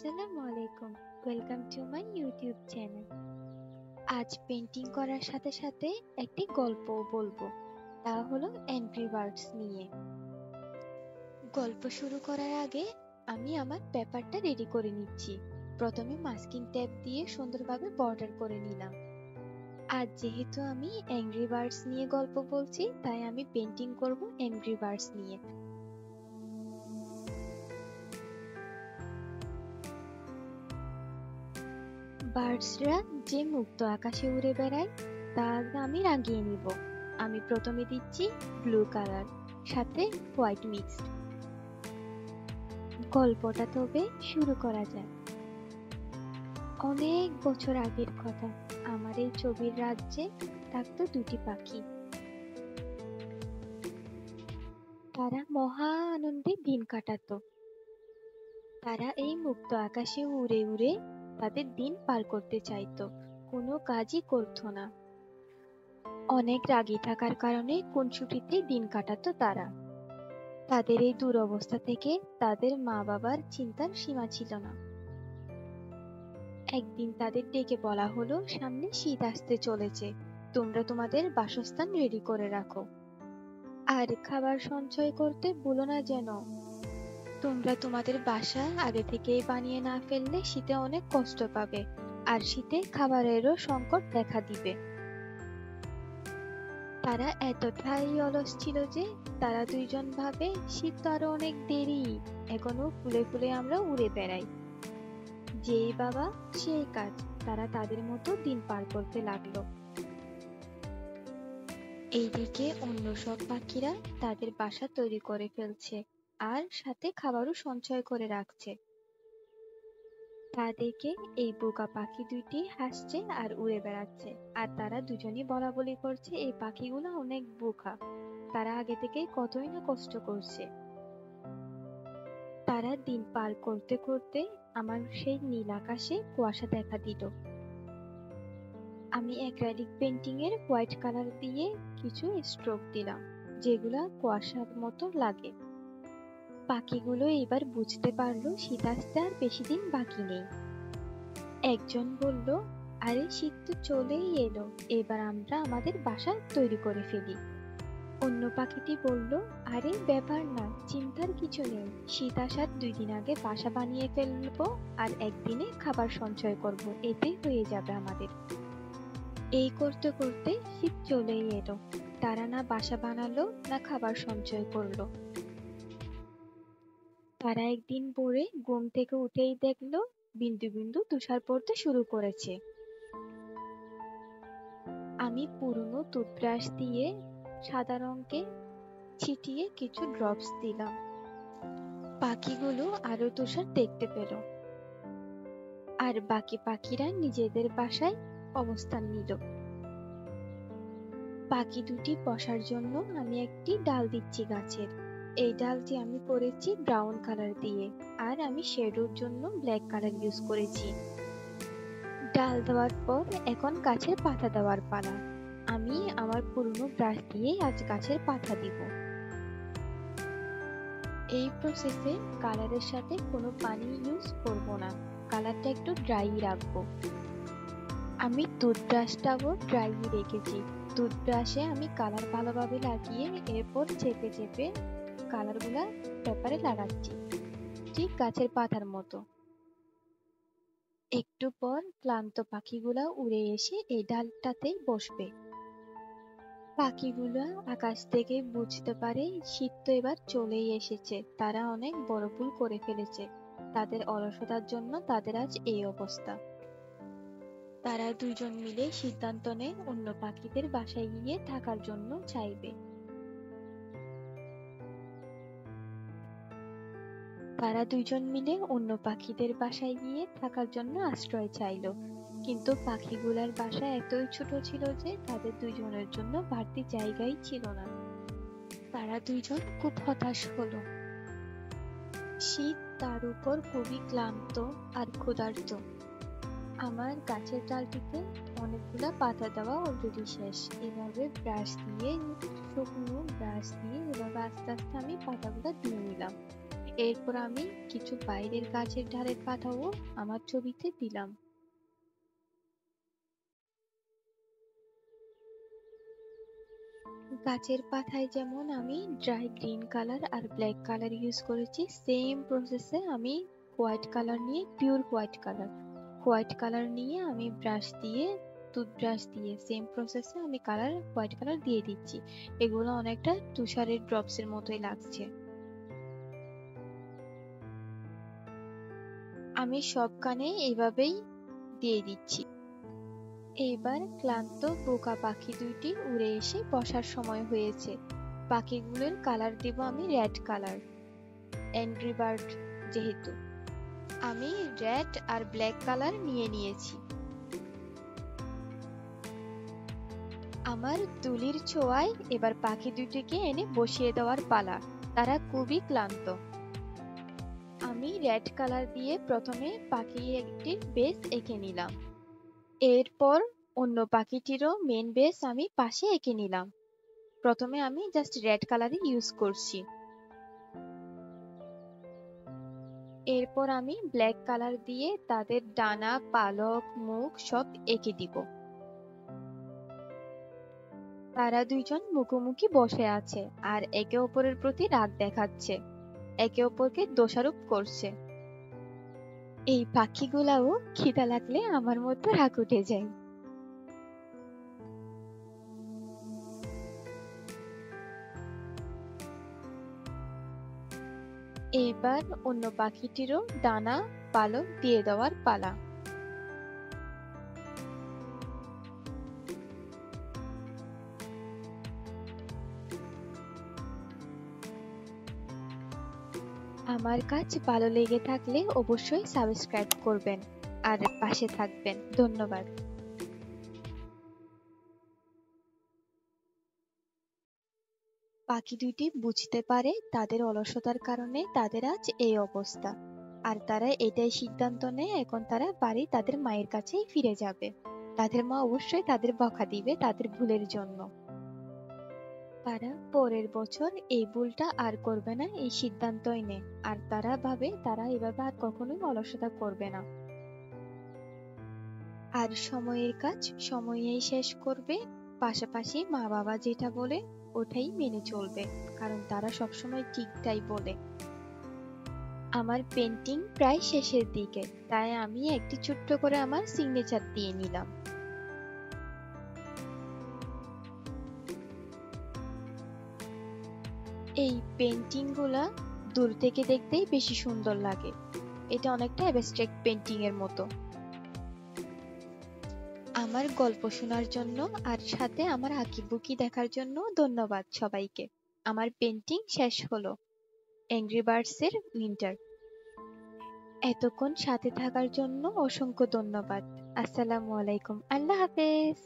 আসসালামু আলাইকুম। Welcome to my YouTube channel. আজ পেন্টিং করার সাথে সাথে একটি গল্প বলবো, তা হলো অ্যাংরি বার্ডস নিয়ে। গল্প শুরু করার আগে আমি আমার পেপারটা রেডি করে নিচ্ছি। প্রথমে মাস্কিং টেপ দিয়ে সুন্দরভাবে বর্ডার করে নিলাম। আজ যেহেতু আমি অ্যাংরি বার্ডস নিয়ে গল্প বলছি, তাই আমি পেন্টিং করব অ্যাংরি বার্ডস নিয়ে। বার্ডসরা যে মুক্ত আকাশে উড়ে বেড়ায় তা আমি রাঙিয়ে নিব। আমি প্রথমে দিচ্ছি ব্লু কালার, সাথে হোয়াইট মিক্সড। গল্পটা তবে শুরু করা যাক। অনেক বছর আগের কথা, আমার এই ছবির রাজ্যে থাকতো দুটি পাখি। তারা মহা আনন্দে দিন কাটাতো। তারা এই মুক্ত আকাশে উড়ে উড়ে তাদের দিন পার করতে চাইতো, কোনো কাজই করতো না। অনেক রাগী থাকার কারণে খুনসুটিতে দিন কাটাতো তারা। তাদের এই দুরবস্থা থেকে তাদের মা বাবার চিন্তার সীমা ছিল না। একদিন তাদের ডেকে বলা হলো, সামনে শীত আসতে চলেছে, তোমরা তোমাদের বাসস্থান রেডি করে রাখো, আর খাবার সঞ্চয় করতে ভুলো না যেন। তোমরা তোমাদের বাসা আগে থেকেই বানিয়ে না ফেললে শীতে অনেক কষ্ট পাবে, আর শীতে খাবারেরও সংকট দেখা দিবে। তারা এতটাই অলস ছিল যে তারা দুইজন ভাবে, শীত তো আরো অনেক দেরি, এখনো ফুলে ফুলে আমরা উড়ে বেড়াই। যেই বাবা সেই কাজ, তারা তাদের মতো দিন পার করতে লাগলো। এইদিকে অন্য সব পাখিরা তাদের বাসা তৈরি করে ফেলছে, আর সাথে খাবারও সঞ্চয় করে রাখছে। তা দেখে এই বোকা পাখি দুইটি হাসছে আর উড়ে বেড়াচ্ছে, আর তারা দুজনই বলা বলি করছে, এই পাখিগুলো অনেক বোকা, তারা আগে থেকেই কতই না কষ্ট করছে। তারা দিন পার করতে করতে আমার সেই নীল আকাশে কুয়াশা দেখা দিল। আমি অ্যাক্রিলিক পেন্টিং এর হোয়াইট কালার দিয়ে কিছু স্ট্রোক দিলাম, যেগুলা কুয়াশার মতো লাগে। পাখিগুলো এবার বুঝতে পারলো শীত আসতে আর বেশি দিন বাকি নেই। একজন বলল, আরে শীত তো চলেই এলো, এবার আমরা আমাদের বাসা তৈরি করে ফেলি। অন্য পাখিটি বলল, আরে ব্যাপার না, চিন্তার কিছু নেই, শীত আসার 2 দিন আগে বাসা বানিয়ে ফেলবো, আর একদিনে খাবার সঞ্চয় করব, এতেই হয়ে যাবে আমাদের। এই করতে করতে শীত চলেই এলো। তারা না বাসা বানালো না খাবার সঞ্চয় করলো। তারা একদিন ভোরে ঘুম থেকে উঠেই দেখলো বিন্দু বিন্দু তুষার পড়তে শুরু করেছে। আমি পুরনো টুথব্রাশ দিয়ে সাদা রঙকে ছিটিয়ে কিছু ড্রপস দিলাম। পাখিগুলো আরো তুষার দেখতে পেল, আর বাকি পাখিরা নিজেদের বাসায় অবস্থান নিল। পাখি দুটি বসার জন্য আমি একটি ডাল দিচ্ছি গাছের। এই ডালটি আমি করেছি ব্রাউন কালার দিয়ে, আর আমি শ্যাডোর জন্য ব্ল্যাক কালার ইউজ করেছি। ডাল দেওয়ার পর এখন গাছের পাতা দেওয়ার পালা। আমি আমার পুরনো ব্রাশ দিয়ে আজ গাছের পাতা দিব। এই প্রসেসে কালারের সাথে কোনো পানি ইউজ করব না, কালারটা একটু ড্রাই রাখবো। আমি টুথব্রাশটাও ড্রাই রেখেছি। টুথব্রাশে আমি কালার ভালোভাবে লাগিয়ে এরপর চেপে চেপে কালারগুলা পেপারে লাগাচ্ছি, ঠিক গাছের পাতার মতো। একটু পর ক্লান্ত পাখিগুলা উড়ে এসে এই ডালটাতেই বসবে। পাখিগুলা আকাশ থেকে বুঝতে পারে শীত তো এবার চলেই এসেছে, তারা অনেক বড় ভুল করে ফেলেছে, তাদের অলসতার জন্য তাদের আজ এই অবস্থা। তারা দুইজন মিলে সিদ্ধান্ত নেয় অন্য পাখিদের বাসায় গিয়ে থাকার জন্য চাইবে। তারা দুইজন মিলে অন্য পাখিদের বাসায় গিয়ে থাকার জন্য আশ্রয় চাইল, কিন্তু পাখিগুলার বাসা এতই ছোট ছিল যে তাদের দুইজনের জন্য বাড়তি জায়গাই ছিল না। তারা দুইজন খুব হতাশ হলো। শীত তার উপর খুবই ক্লান্ত আর ক্ষুধার্ত। আমার গাছের ডালটিতে অনেকগুলা পাতা দেওয়া অলরেডি শেষ। এভাবে ব্রাশ দিয়ে, শুকনো ব্রাশ দিয়ে এভাবে আস্তে আস্তে আমি পাতাগুলো দিয়ে নিলাম। এরপর আমি কিছু বাইরের গাছের ডালের পাতাও আমার ছবিতে দিলাম। গাছের পাতায় যেমন আমি ড্রাই গ্রিন কালার আর ব্ল্যাক কালার ইউজ করেছি, সেম প্রসেসে আমি হোয়াইট কালার নিয়ে হোয়াইট কালার নিয়ে আমি টুথব্রাশ দিয়ে সেম প্রসেসে আমি হোয়াইট কালার দিয়ে দিচ্ছি। এগুলো অনেকটা তুষারের ড্রপস এর মতোই লাগছে। আমি সব কানে এইভাবেই দিয়ে দিচ্ছি। এইবার ক্লান্ত বোকা পাখি দুইটি উড়ে এসে বসার সময় হয়েছে। পাখিগুলোর কালার দেব আমি রেড কালার, অ্যাংরি বার্ড যেহেতু। আমি রেড আর ব্ল্যাক কালার নিয়ে নিয়েছি। আমার তুলির ছোঁয়ায় এবার পাখি দুটিকে এনে বসিয়ে দেওয়ার পালা। তারা খুবই ক্লান্ত। আমি রেড কালার দিয়ে প্রথমে পাখি একটির বেস এঁকে নিলাম। এরপর অন্য পাখিটিরও মেন বেস আমি পাশে এঁকে নিলাম। প্রথমে আমি জাস্ট রেড কালারই ইউজ করছি। এরপর আমি ব্ল্যাক কালার দিয়ে তাদের ডানা, পালক, মুখ সব এঁকে দিব। তারা দুইজন মুখোমুখি বসে আছে আর একে অপরের প্রতি রাগ দেখাচ্ছে, একে অপরকে দোষারোপ করছে। এই পাখিগুলাও খিদা লাগলে আমার মতো রাগ উঠে যায়। এবার অন্য পাখিটিরও ডানা, পালক দিয়ে দেওয়ার পালা। আমার কাজ ভালো লেগে থাকলে অবশ্যই সাবস্ক্রাইব করবেন আর পাশে থাকবেন। ধন্যবাদ। পাখি দুইটি বুঝতে পারে তাদের অলসতার কারণে তাদের আজ এই অবস্থা, আর তারা এটাই সিদ্ধান্ত নেয় এখন তারা বাড়ি তাদের মায়ের কাছেই ফিরে যাবে। তাদের মা অবশ্যই তাদের বকা দিবে তাদের ভুলের জন্য। তারা পরের বছর এই ভুলটা আর করবে না এই সিদ্ধান্তই নেয়, আর তারা ভাবে তারা এভাবে আর কখনোই অলসতা করবে না। আর সময়ের কাজ সময়েই শেষ করবে, পাশাপাশি মা বাবা যেটা বলে ওটাই মেনে চলবে, কারণ তারা সবসময় ঠিকটাই বলে। আমার পেন্টিং প্রায় শেষের দিকে, তাই আমি একটি ছোট্ট করে আমার সিগনেচার দিয়ে নিলাম। এই পেন্টিং গুলা দূর থেকে দেখতেই বেশি সুন্দর লাগে। এটা অনেকটা অ্যাবস্ট্রাক্ট পেন্টিং এর মতো। আমার গল্প শোনার জন্য আর সাথে আমার আঁকিবুকি দেখার জন্য ধন্যবাদ সবাইকে। আমার পেন্টিং শেষ হলো, অ্যাংরি বার্ডস এর উইন্টার। এতক্ষণ সাথে থাকার জন্য অসংখ্য ধন্যবাদ। আসসালামু আলাইকুম। আল্লাহ হাফেজ।